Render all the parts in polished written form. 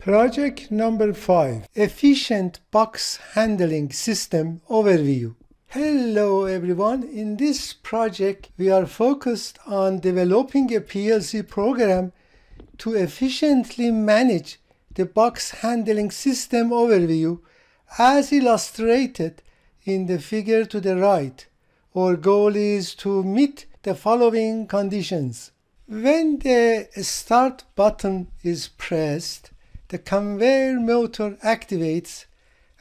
Project number 5, Efficient Box Handling System Overview. Hello everyone. In this project, we are focused on developing a PLC program to efficiently manage the box handling system overview as illustrated in the figure to the right. Our goal is to meet the following conditions. When the start button is pressed, the conveyor motor activates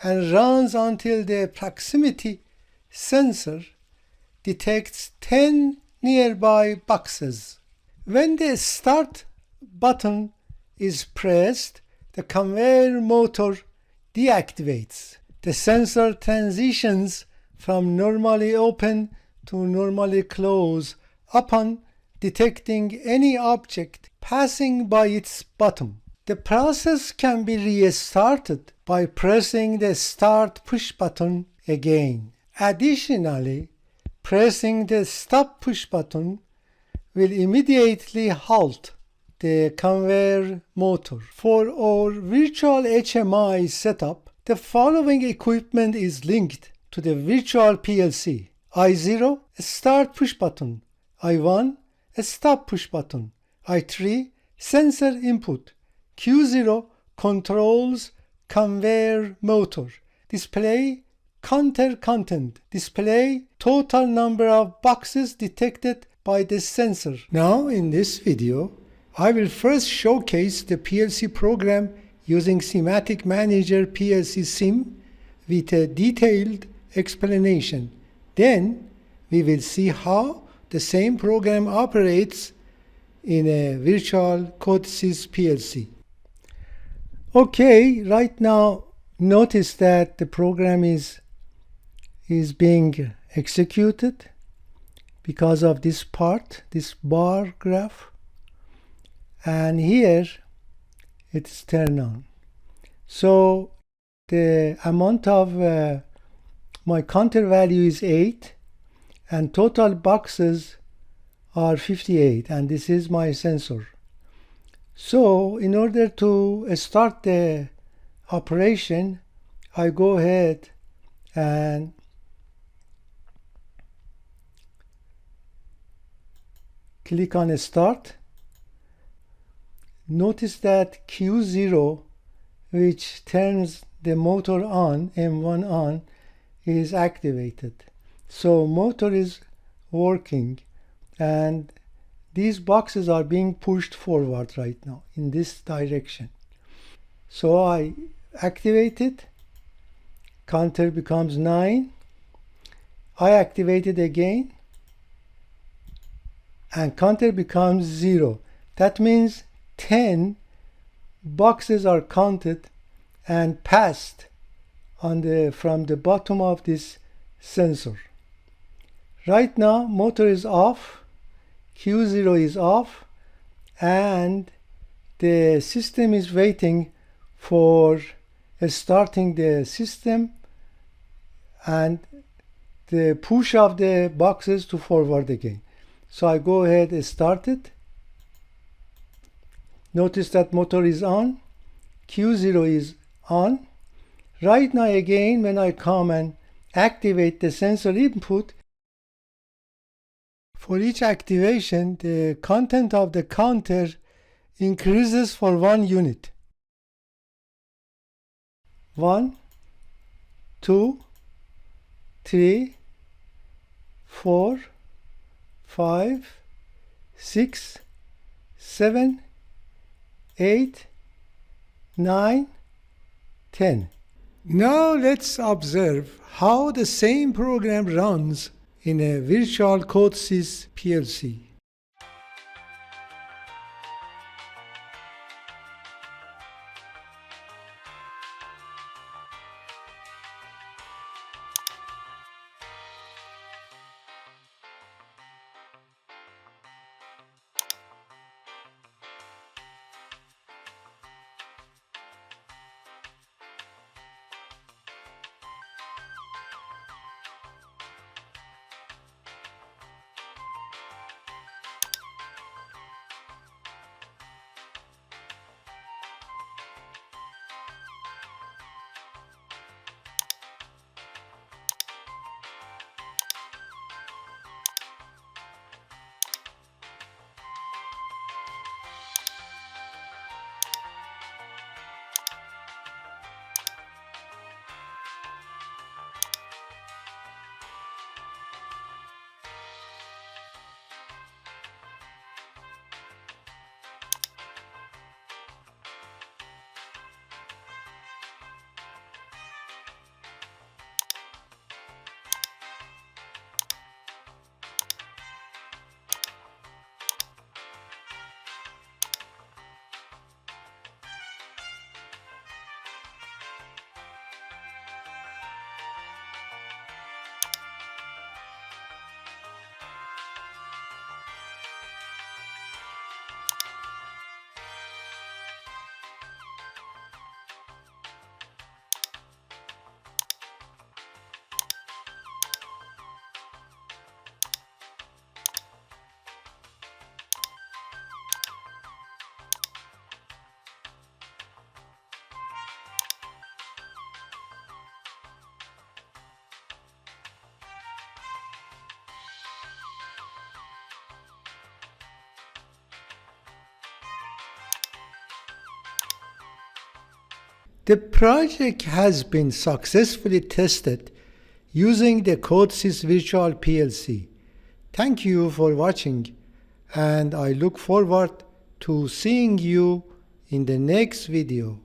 and runs until the proximity sensor detects 10 nearby boxes. When the start button is pressed, the conveyor motor deactivates. The sensor transitions from normally open to normally close upon detecting any object passing by its bottom. The process can be restarted by pressing the Start push button again. Additionally, pressing the Stop push button will immediately halt the conveyor motor. For our virtual HMI setup, the following equipment is linked to the virtual PLC. I0, a Start push button. I1, a Stop push button. I3, sensor input. Q0 controls conveyor motor. Display counter content. Display total number of boxes detected by the sensor. Now in this video, I will first showcase the PLC program using Schematic Manager PLC Sim with a detailed explanation. Then we will see how the same program operates in a virtual CODESYS PLC. Okay, right now notice that the program is being executed because of this part, this bar graph, and here it's turned on. So the amount of my counter value is 8 and total boxes are 58, and this is my sensor. So in order to start the operation, I go ahead and click on Start. Notice that Q0, which turns the motor on, M1 on, is activated. So motor is working and these boxes are being pushed forward right now in this direction. So I activate it, counter becomes 9, I activate it again, and counter becomes 0. That means 10 boxes are counted and passed on from the bottom of this sensor. Right now motor is off, Q0 is off, and the system is waiting for starting the system and the push of the boxes to forward again. So I go ahead and start it. Notice that motor is on, Q0 is on. Right now again, when I come and activate the sensor input, for each activation, the content of the counter increases for 1 unit. 1, 2, 3, 4, 5, 6, 7, 8, 9, 10. Now let's observe how the same program runs in a virtual CODESYS PLC. The project has been successfully tested using the CODESYS virtual PLC. Thank you for watching, and I look forward to seeing you in the next video.